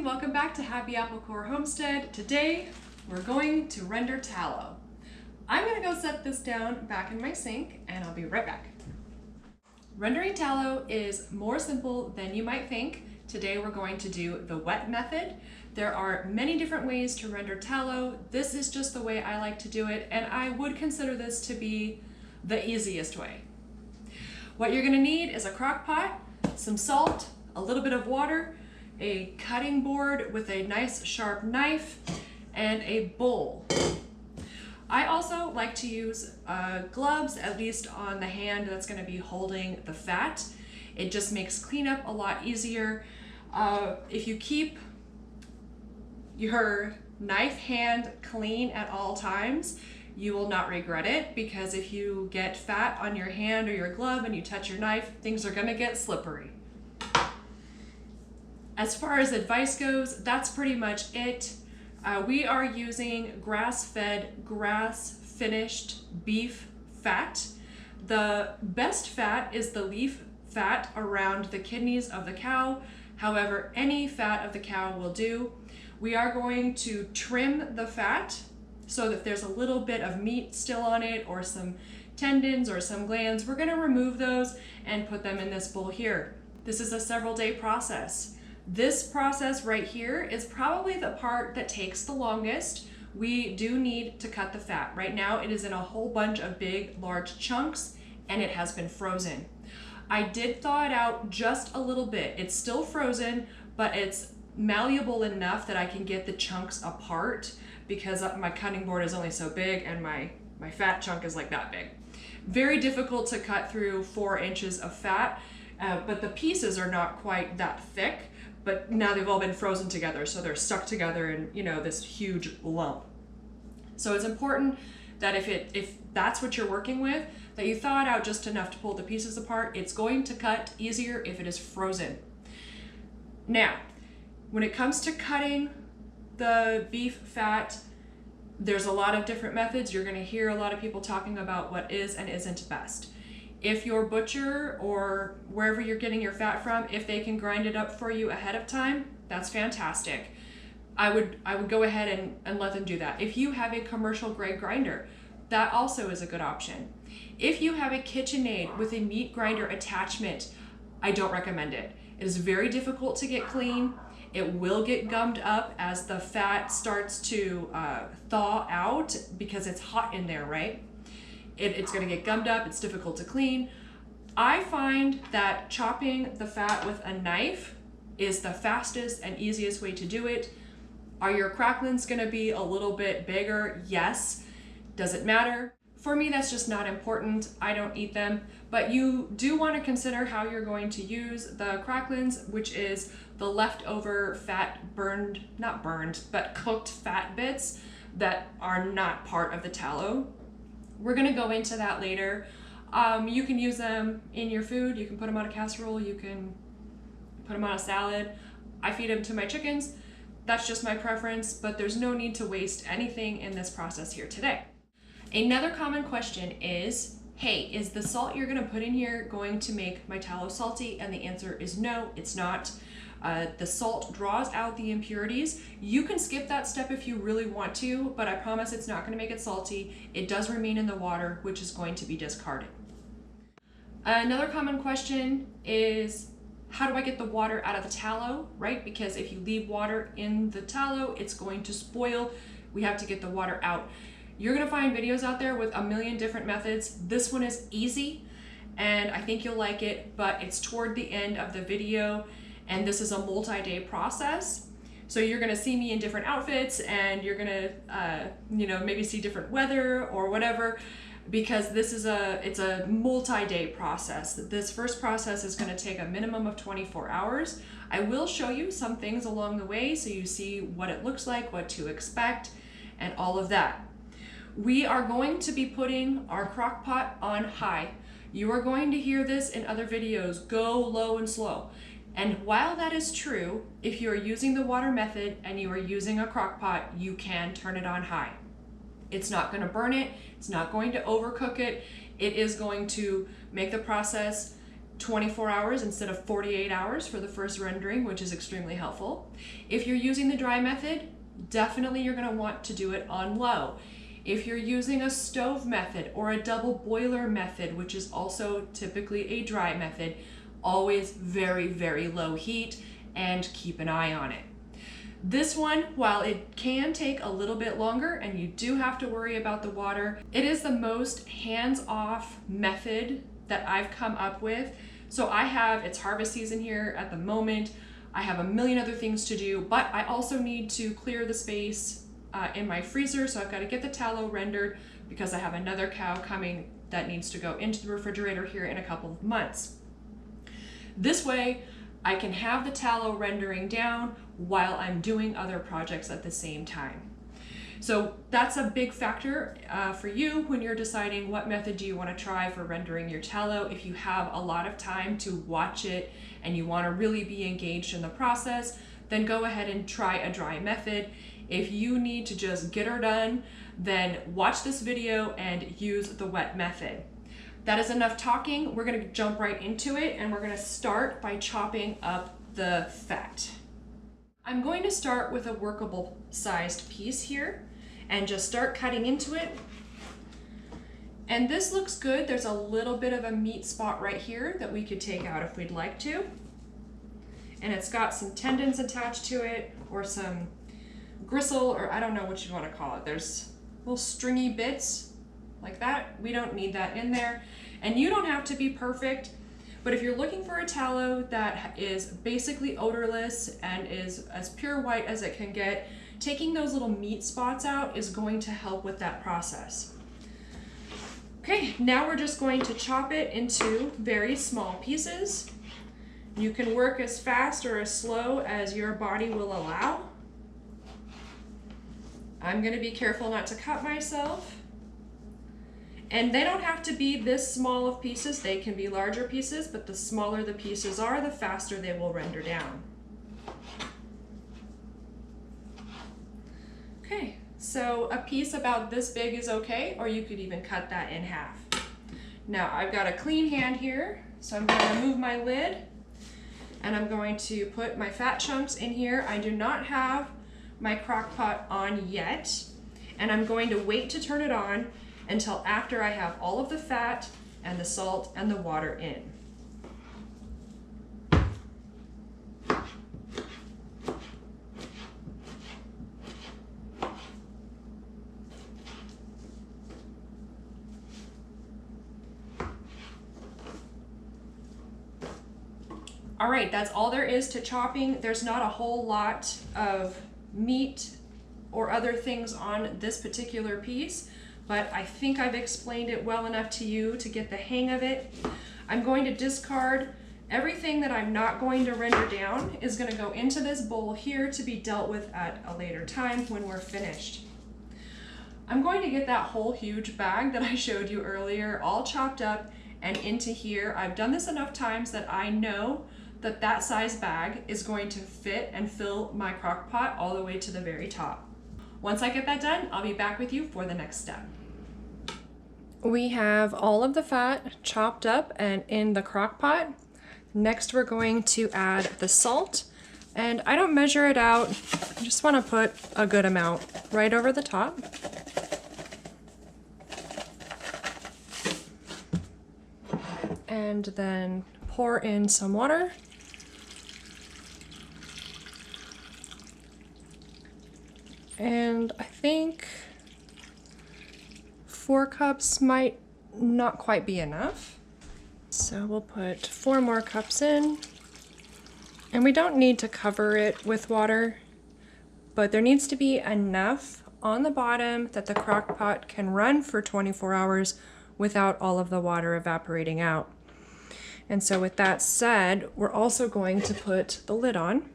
morning, welcome back to Happy Apple Core Homestead. Today we're going to render tallow. I'm going to go set this down back in my sink and I'll be right back. Rendering tallow is more simple than you might think. Today we're going to do the wet method. There are many different ways to render tallow. This is just the way I like to do it, and I would consider this to be the easiest way. What you're going to need is a crock pot, some salt, a little bit of water, a cutting board with a nice sharp knife, and a bowl. I also like to use gloves, at least on the hand that's going to be holding the fat. It just makes cleanup a lot easier. If you keep your knife hand clean at all times, you will not regret it, because if you get fat on your hand or your glove and you touch your knife, things are going to get slippery. As far as advice goes, that's pretty much it. We are using grass-fed, grass-finished beef fat. The best fat is the leaf fat around the kidneys of the cow. However, any fat of the cow will do. We are going to trim the fat so that there's a little bit of meat still on it, or some tendons or some glands. We're going to remove those and put them in this bowl here. This is a several-day process. This process right here is probably the part that takes the longest. We do need to cut the fat. Right now it is in a whole bunch of big, large chunks, and it has been frozen. I did thaw it out just a little bit. It's still frozen, but it's malleable enough that I can get the chunks apart, because my cutting board is only so big and my fat chunk is like that big. Very difficult to cut through 4 inches of fat, but the pieces are not quite that thick. But now they've all been frozen together, so they're stuck together in, you know, this huge lump. So it's important that if that's what you're working with, that you thaw it out just enough to pull the pieces apart. It's going to cut easier if it is frozen. Now, when it comes to cutting the beef fat, there's a lot of different methods. You're going to hear a lot of people talking about what is and isn't best. If your butcher or wherever you're getting your fat from, if they can grind it up for you ahead of time, that's fantastic. I would go ahead and let them do that. If you have a commercial grade grinder, that also is a good option. If you have a KitchenAid with a meat grinder attachment, I don't recommend it. It is very difficult to get clean. It will get gummed up as the fat starts to thaw out, because it's hot in there, right? It's going to get gummed up. It's difficult to clean. I find that chopping the fat with a knife is the fastest and easiest way to do it. Are your cracklings going to be a little bit bigger? Yes. Does it matter? For me, that's just not important. I don't eat them, but you do want to consider how you're going to use the cracklings, which is the leftover fat not burned, but cooked fat bits that are not part of the tallow. We're going to go into that later. You can use them in your food. You can put them on a casserole. You can put them on a salad. I feed them to my chickens. That's just my preference, but there's no need to waste anything in this process here today. Another common question is, hey, is the salt you're going to put in here going to make my tallow salty? And the answer is no, it's not. The salt draws out the impurities. You can skip that step if you really want to, but I promise it's not going to make it salty. It does remain in the water, which is going to be discarded. Another common question is, how do I get the water out of the tallow, right? Because if you leave water in the tallow, it's going to spoil. We have to get the water out. You're going to find videos out there with a million different methods. This one is easy, and I think you'll like it, but it's toward the end of the video. And this is a multi-day process. So you're gonna see me in different outfits, and you're gonna maybe see different weather or whatever, because it's a multi-day process. This first process is gonna take a minimum of 24 hours. I will show you some things along the way so you see what it looks like, what to expect, and all of that. We are going to be putting our crock pot on high. You are going to hear this in other videos, go low and slow. And while that is true, if you are using the water method and you are using a crock pot, you can turn it on high. It's not going to burn it. It's not going to overcook it. It is going to make the process 24 hours instead of 48 hours for the first rendering, which is extremely helpful. If you're using the dry method, definitely you're going to want to do it on low. If you're using a stove method or a double boiler method, which is also typically a dry method, always very, very low heat, and keep an eye on it. This one, while it can take a little bit longer and you do have to worry about the water, it is the most hands-off method that I've come up with. So it's harvest season here at the moment. I have a million other things to do, but I also need to clear the space in my freezer. So I've got to get the tallow rendered because I have another cow coming that needs to go into the refrigerator here in a couple of months. This way I can have the tallow rendering down while I'm doing other projects at the same time. So that's a big factor for you when you're deciding what method do you want to try for rendering your tallow. If you have a lot of time to watch it and you want to really be engaged in the process, then go ahead and try a dry method. If you need to just get her done, then watch this video and use the wet method. That is enough talking. We're going to jump right into it, and we're going to start by chopping up the fat. I'm going to start with a workable sized piece here and just start cutting into it. And this looks good. There's a little bit of a meat spot right here that we could take out if we'd like to. And it's got some tendons attached to it, or some gristle, or I don't know what you want to call it. There's little stringy bits like that. We don't need that in there. And you don't have to be perfect, but if you're looking for a tallow that is basically odorless and is as pure white as it can get, taking those little meat spots out is going to help with that process. Okay, now we're just going to chop it into very small pieces. You can work as fast or as slow as your body will allow. I'm going to be careful not to cut myself. And they don't have to be this small of pieces. They can be larger pieces, but the smaller the pieces are, the faster they will render down. Okay, so a piece about this big is okay, or you could even cut that in half. Now I've got a clean hand here, so I'm going to remove my lid, and I'm going to put my fat chunks in here. I do not have my crock pot on yet, and I'm going to wait to turn it on until after I have all of the fat and the salt and the water in. All right, that's all there is to chopping. There's not a whole lot of meat or other things on this particular piece, but I think I've explained it well enough to you to get the hang of it. I'm going to discard everything that I'm not going to render down is going to go into this bowl here to be dealt with at a later time when we're finished. I'm going to get that whole huge bag that I showed you earlier all chopped up and into here. I've done this enough times that I know that that size bag is going to fit and fill my crock pot all the way to the very top. Once I get that done, I'll be back with you for the next step. We have all of the fat chopped up and in the crock pot. Next, we're going to add the salt, and I don't measure it out. I just want to put a good amount right over the top. And then pour in some water. And I think 4 cups might not quite be enough. So we'll put 4 more cups in. And we don't need to cover it with water, but there needs to be enough on the bottom that the crock pot can run for 24 hours without all of the water evaporating out. And so with that said, we're also going to put the lid on.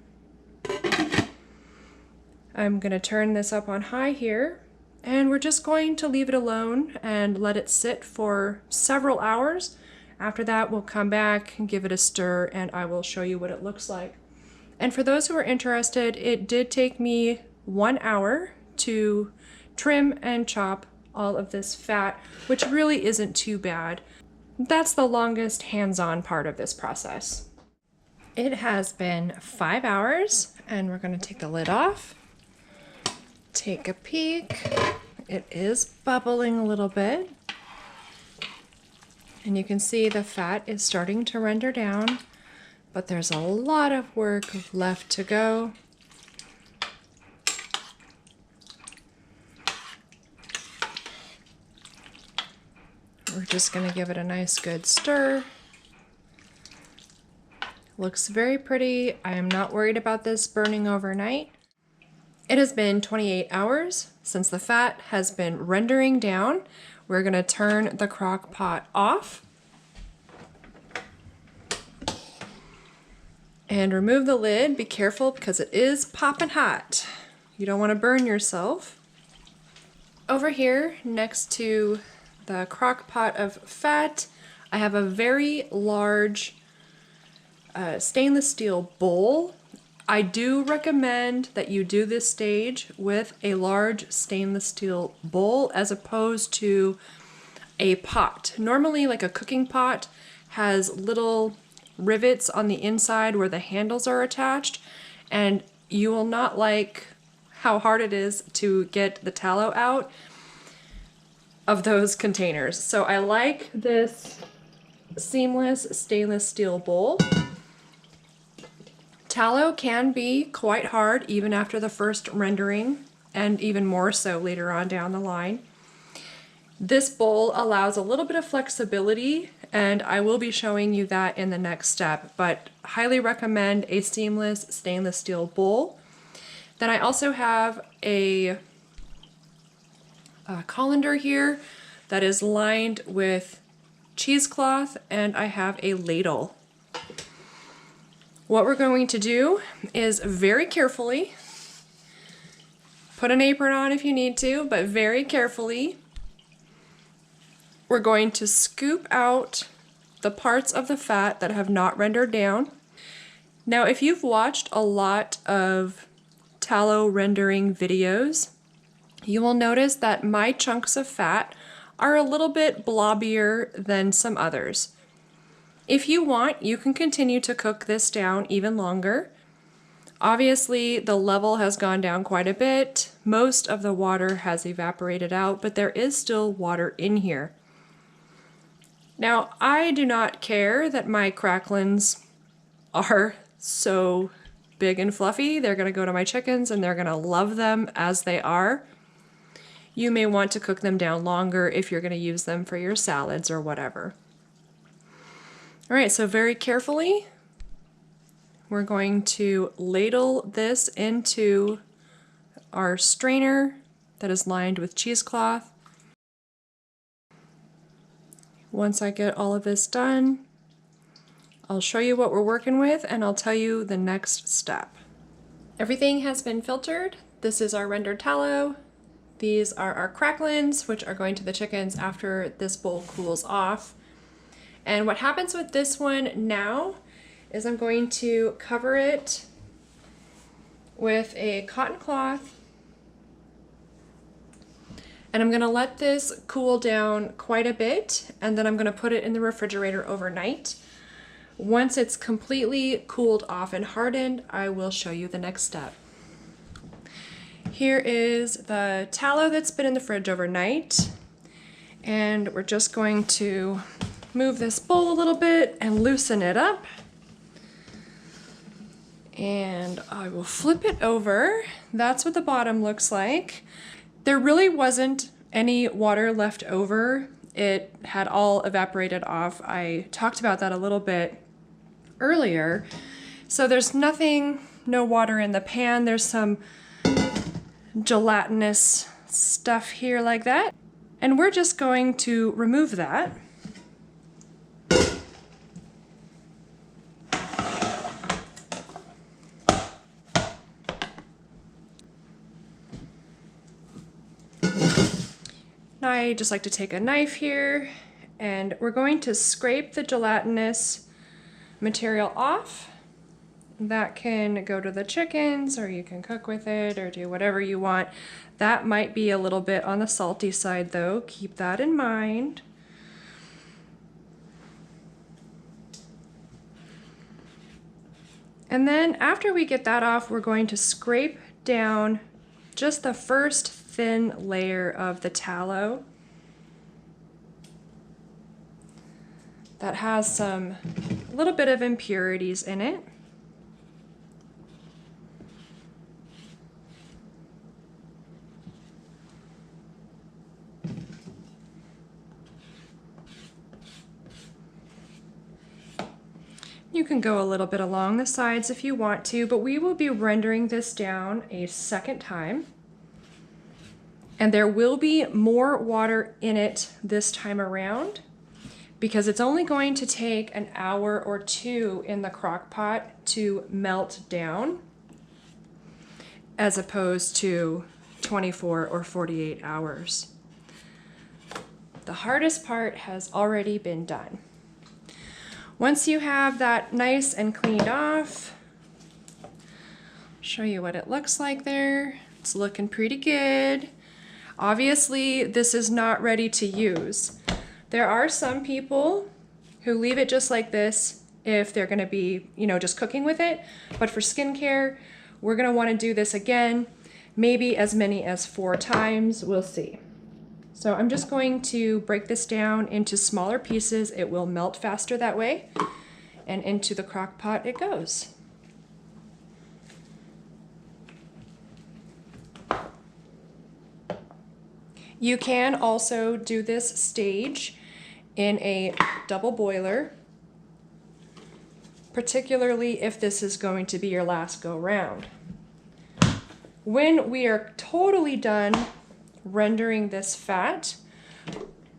I'm going to turn this up on high here, and we're just going to leave it alone and let it sit for several hours. After that, we'll come back and give it a stir, and I will show you what it looks like. And for those who are interested, it did take me 1 hour to trim and chop all of this fat, which really isn't too bad. That's the longest hands-on part of this process. It has been 5 hours, and we're going to take the lid off. Take a peek. It is bubbling a little bit. And you can see the fat is starting to render down, but there's a lot of work left to go. We're just going to give it a nice good stir. Looks very pretty. I am not worried about this burning overnight. It has been 28 hours since the fat has been rendering down. We're going to turn the crock pot off and remove the lid. Be careful because it is popping hot. You don't want to burn yourself. Over here next to the crock pot of fat, I have a very large stainless steel bowl. I do recommend that you do this stage with a large stainless steel bowl as opposed to a pot. Normally, like a cooking pot has little rivets on the inside where the handles are attached, and you will not like how hard it is to get the tallow out of those containers. So I like this seamless stainless steel bowl. Tallow can be quite hard even after the first rendering, and even more so later on down the line. This bowl allows a little bit of flexibility, and I will be showing you that in the next step, but highly recommend a seamless stainless steel bowl. Then I also have a colander here that is lined with cheesecloth, and I have a ladle. What we're going to do is very carefully, put an apron on if you need to, but very carefully, we're going to scoop out the parts of the fat that have not rendered down. Now, if you've watched a lot of tallow rendering videos, you will notice that my chunks of fat are a little bit blobbier than some others. If you want, you can continue to cook this down even longer. Obviously, the level has gone down quite a bit. Most of the water has evaporated out, but there is still water in here. Now, I do not care that my cracklins are so big and fluffy. They're going to go to my chickens and they're going to love them as they are. You may want to cook them down longer if you're going to use them for your salads or whatever. All right, so very carefully, we're going to ladle this into our strainer that is lined with cheesecloth. Once I get all of this done, I'll show you what we're working with and I'll tell you the next step. Everything has been filtered. This is our rendered tallow. These are our cracklins, which are going to the chickens after this bowl cools off. And what happens with this one now is I'm going to cover it with a cotton cloth, and I'm going to let this cool down quite a bit, and then I'm going to put it in the refrigerator overnight. Once it's completely cooled off and hardened, I will show you the next step. Here is the tallow that's been in the fridge overnight, and we're just going to move this bowl a little bit and loosen it up. And I will flip it over. That's what the bottom looks like. There really wasn't any water left over. It had all evaporated off. I talked about that a little bit earlier. So there's nothing, no water in the pan. There's some gelatinous stuff here like that. And we're just going to remove that. I just like to take a knife here, and we're going to scrape the gelatinous material off. That can go to the chickens, or you can cook with it or do whatever you want. That might be a little bit on the salty side though, keep that in mind. And then after we get that off, we're going to scrape down just the first thin layer of the tallow that has a little bit of impurities in it. You can go a little bit along the sides if you want to, but we will be rendering this down a second time. And there will be more water in it this time around because it's only going to take an hour or two in the crock pot to melt down as opposed to 24 or 48 hours. The hardest part has already been done. Once you have that nice and cleaned off, I'll show you what it looks like there. It's looking pretty good. Obviously, this is not ready to use. There are some people who leave it just like this if they're gonna be, just cooking with it. But for skincare, we're gonna wanna do this again, maybe as many as 4 times, we'll see. So I'm just going to break this down into smaller pieces. It will melt faster that way. And into the crock pot it goes. You can also do this stage in a double boiler, particularly if this is going to be your last go round. When we are totally done rendering this fat,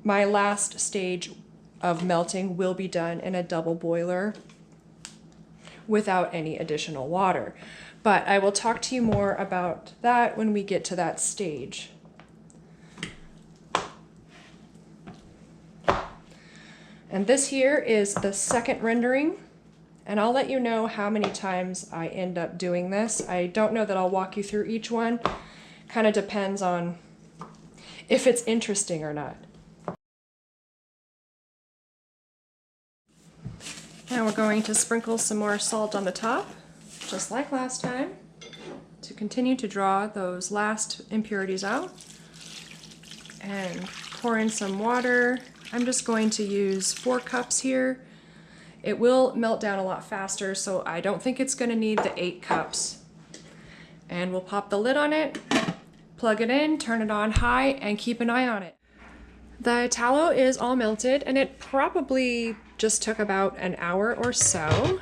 my last stage of melting will be done in a double boiler without any additional water. But I will talk to you more about that when we get to that stage. And this here is the second rendering, and I'll let you know how many times I end up doing this. I don't know that I'll walk you through each one. Kind of depends on if it's interesting or not. Now we're going to sprinkle some more salt on the top, just like last time, to continue to draw those last impurities out. And pour in some water. I'm just going to use 4 cups here. It will melt down a lot faster, so I don't think it's going to need the 8 cups. And we'll pop the lid on it, plug it in, turn it on high, and keep an eye on it. The tallow is all melted, and it probably just took about an hour or so.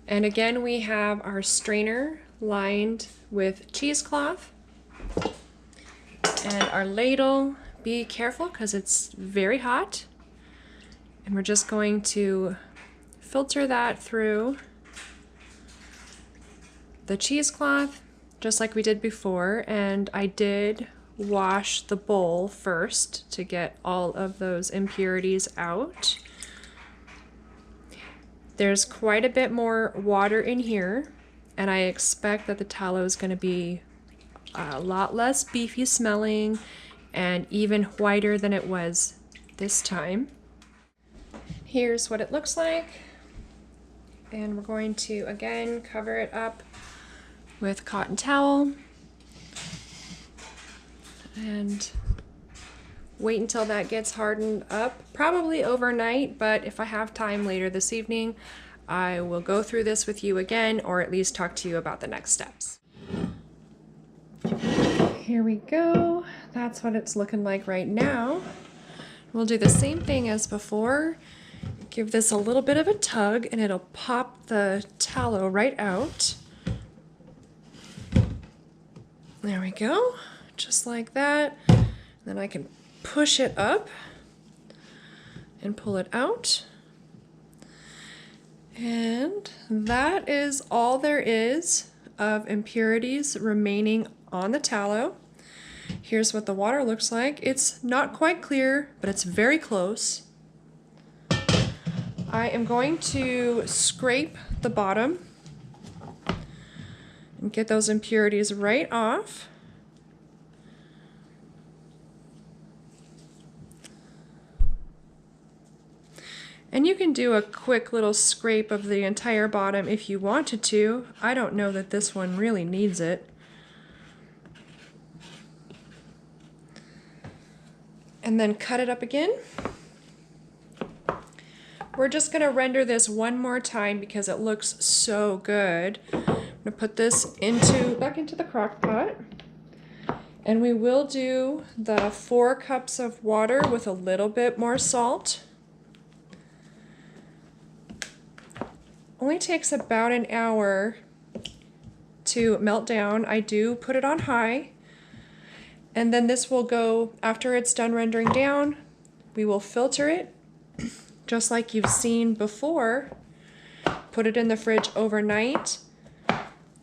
And again, we have our strainer lined with cheesecloth. And our ladle, be careful because it's very hot. And we're just going to filter that through the cheesecloth, just like we did before. And I did wash the bowl first to get all of those impurities out. There's quite a bit more water in here, and I expect that the tallow is going to be a lot less beefy smelling and even whiter than it was this time. Here's what it looks like, and we're going to again cover it up with cotton towel and wait until that gets hardened up, probably overnight, but if I have time later this evening, I will go through this with you again, or at least talk to you about the next steps. Here we go. That's what it's looking like right now. We'll do the same thing as before. Give this a little bit of a tug and it'll pop the tallow right out. There we go, just like that. Then I can push it up and pull it out. And that is all there is of impurities remaining on the tallow. Here's what the water looks like. It's not quite clear, but it's very close. I am going to scrape the bottom and get those impurities right off. And you can do a quick little scrape of the entire bottom if you wanted to. I don't know that this one really needs it. And then cut it up again. We're just going to render this one more time because it looks so good. I'm going to put this back into the crock pot. And we will do the 4 cups of water with a little bit more salt. Only takes about an hour to melt down. I do put it on high. And then this will go, after it's done rendering down, we will filter it just like you've seen before. Put it in the fridge overnight.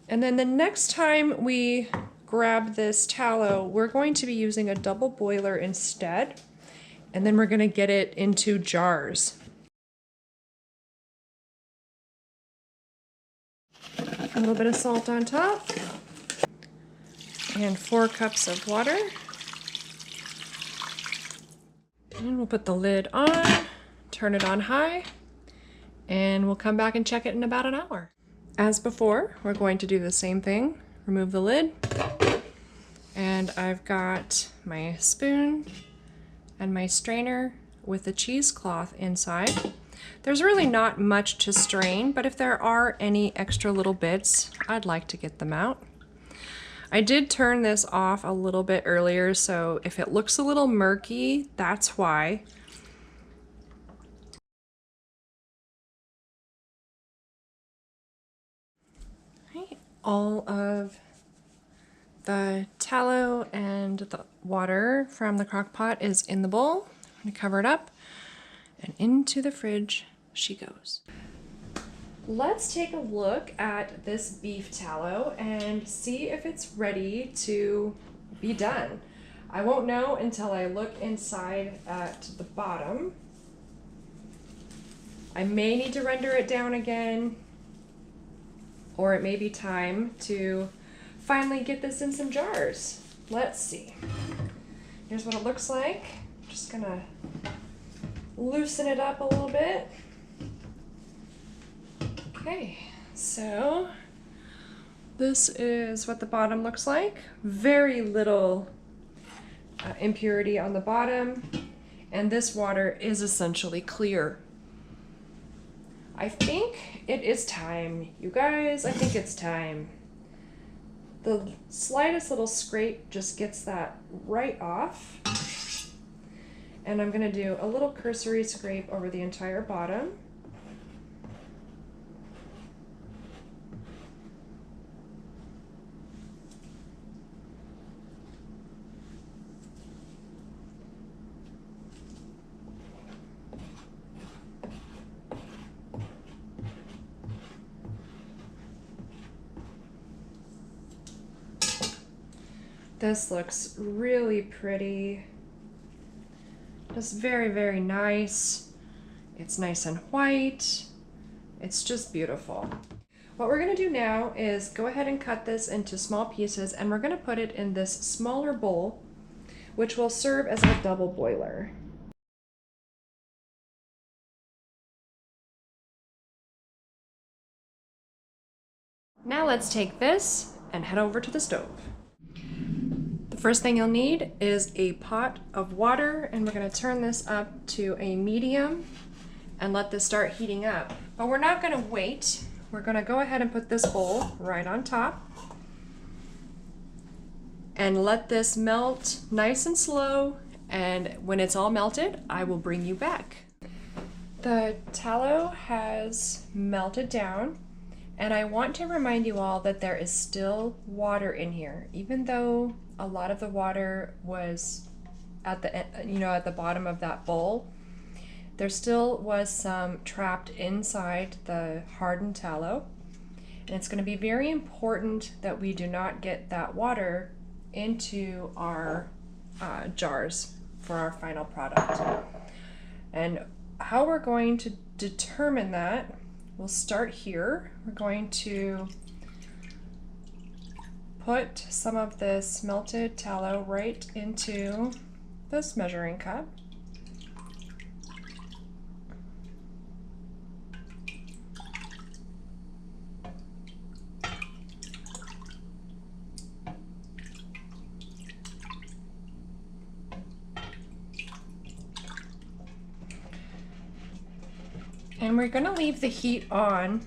And then the next time we grab this tallow, we're going to be using a double boiler instead. And then we're going to get it into jars. A little bit of salt on top. And 4 cups of water. And we'll put the lid on, turn it on high, and we'll come back and check it in about an hour. As before, we're going to do the same thing. Remove the lid. And I've got my spoon and my strainer with the cheesecloth inside. There's really not much to strain, but if there are any extra little bits, I'd like to get them out. I did turn this off a little bit earlier, so if it looks a little murky, that's why. Right, all of the tallow and the water from the crock pot is in the bowl. I'm going to cover it up, and into the fridge she goes. Let's take a look at this beef tallow and see if it's ready to be done. I won't know until I look inside at the bottom. I may need to render it down again, or it may be time to finally get this in some jars. Let's see. Here's what it looks like. I'm just gonna loosen it up a little bit. Okay, so this is what the bottom looks like. Very little impurity on the bottom, and this water is essentially clear. I think it is time, you guys. I think it's time. The slightest little scrape just gets that right off. And I'm gonna do a little cursory scrape over the entire bottom. This looks really pretty. Just very, very nice. It's nice and white. It's just beautiful. What we're gonna do now is go ahead and cut this into small pieces, and we're gonna put it in this smaller bowl, which will serve as a double boiler. Now let's take this and head over to the stove. The first thing you'll need is a pot of water, and we're going to turn this up to a medium and let this start heating up. But we're not going to wait. We're going to go ahead and put this bowl right on top and let this melt nice and slow, and when it's all melted, I will bring you back. The tallow has melted down, and I want to remind you all that there is still water in here, even though a lot of the water was at the bottom of that bowl. There still was some trapped inside the hardened tallow, and it's going to be very important that we do not get that water into our jars for our final product. And how we're going to determine that, we'll start here. We're going to put some of this melted tallow right into this measuring cup. And we're gonna leave the heat on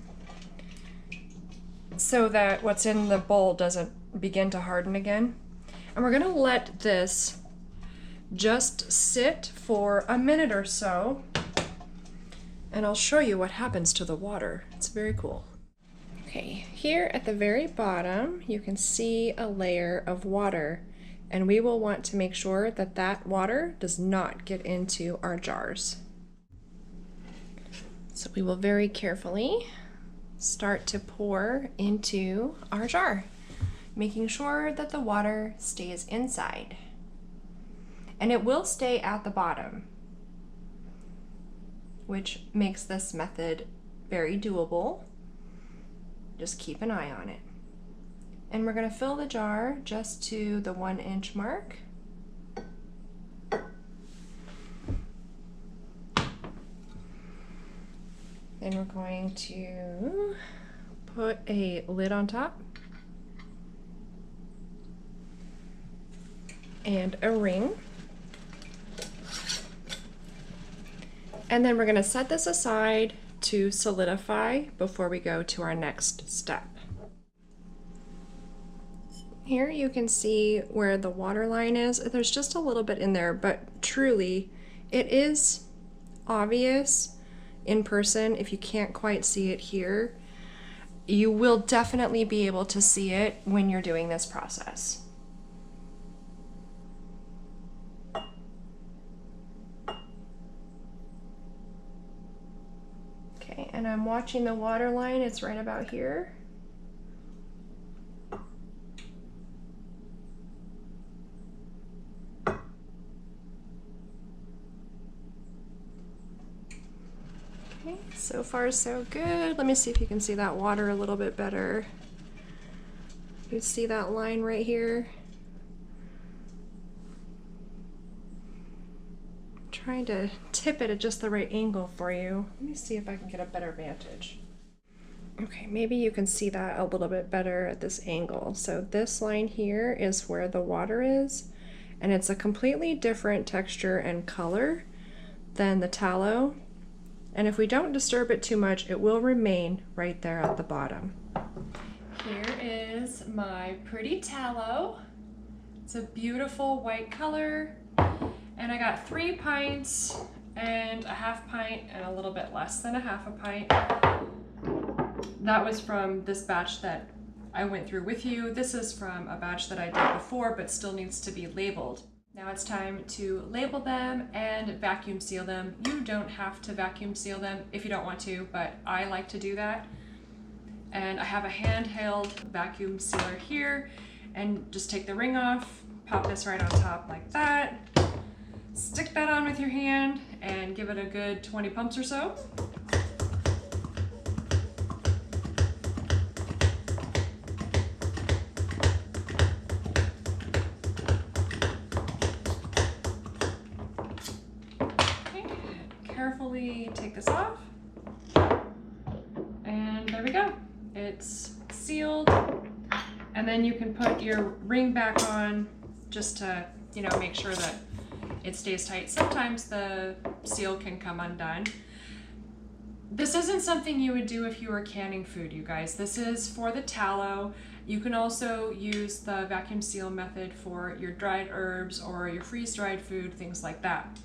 so that what's in the bowl doesn't begin to harden again. And we're gonna let this just sit for a minute or so, and I'll show you what happens to the water. It's very cool. Okay, here at the very bottom, you can see a layer of water, and we will want to make sure that that water does not get into our jars. So we will very carefully start to pour into our jar, making sure that the water stays inside. And it will stay at the bottom, which makes this method very doable. Just keep an eye on it. And we're going to fill the jar just to the 1 inch mark. Then we're going to put a lid on top and a ring. And then we're going to set this aside to solidify before we go to our next step. Here you can see where the water line is. There's just a little bit in there, but truly it is obvious in person. If you can't quite see it here, you will definitely be able to see it when you're doing this process. Okay, and I'm watching the water line. It's right about here. Okay, so far so good. Let me see if you can see that water a little bit better. You see that line right here? I'm trying to tip it at just the right angle for you. Let me see if I can get a better vantage. Okay, maybe you can see that a little bit better at this angle. So this line here is where the water is, and it's a completely different texture and color than the tallow. And if we don't disturb it too much, it will remain right there at the bottom. Here is my pretty tallow. It's a beautiful white color. And I got 3 pints and a half pint and a little bit less than a half a pint. That was from this batch that I went through with you. This is from a batch that I did before, but still needs to be labeled. Now it's time to label them and vacuum seal them. You don't have to vacuum seal them if you don't want to, but I like to do that. And I have a handheld vacuum sealer here, and just take the ring off, pop this right on top like that, stick that on with your hand, and give it a good 20 pumps or so. Carefully take this off, and there we go. It's sealed, and then you can put your ring back on just to, you know, make sure that it stays tight. Sometimes the seal can come undone. This isn't something you would do if you were canning food, you guys. This is for the tallow. You can also use the vacuum seal method for your dried herbs or your freeze-dried food, things like that.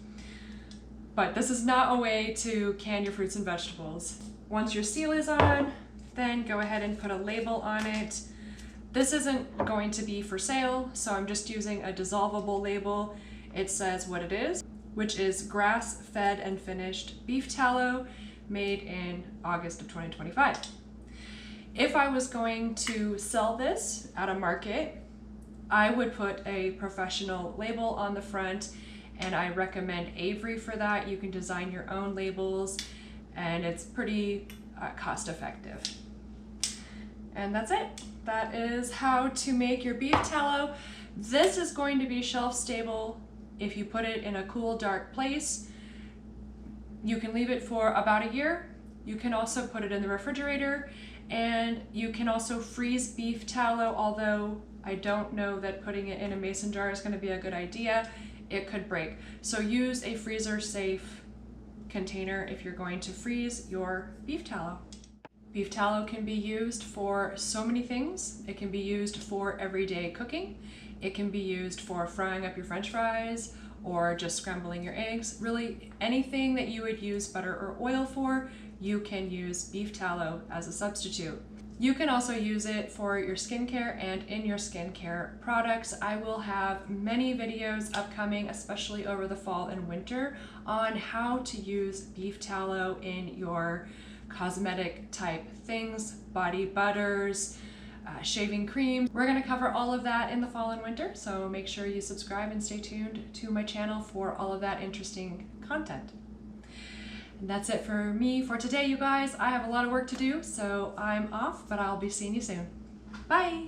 But this is not a way to can your fruits and vegetables. Once your seal is on, then go ahead and put a label on it. This isn't going to be for sale, so I'm just using a dissolvable label. It says what it is, which is grass-fed and finished beef tallow made in August of 2025. If I was going to sell this at a market, I would put a professional label on the front, and I recommend Avery for that. You can design your own labels, and it's pretty cost effective. And that's it. That is how to make your beef tallow. This is going to be shelf stable if you put it in a cool, dark place. You can leave it for about a year. You can also put it in the refrigerator, and you can also freeze beef tallow, although I don't know that putting it in a mason jar is going to be a good idea. It could break. So use a freezer safe container if you're going to freeze your beef tallow. Beef tallow can be used for so many things. It can be used for everyday cooking. It can be used for frying up your French fries or just scrambling your eggs. Really, anything that you would use butter or oil for, you can use beef tallow as a substitute. You can also use it for your skincare and in your skincare products. I will have many videos upcoming, especially over the fall and winter, on how to use beef tallow in your cosmetic type things, body butters, shaving creams. We're going to cover all of that in the fall and winter, so make sure you subscribe and stay tuned to my channel for all of that interesting content. And that's it for me for today, you guys. I have a lot of work to do, so I'm off, but I'll be seeing you soon. Bye!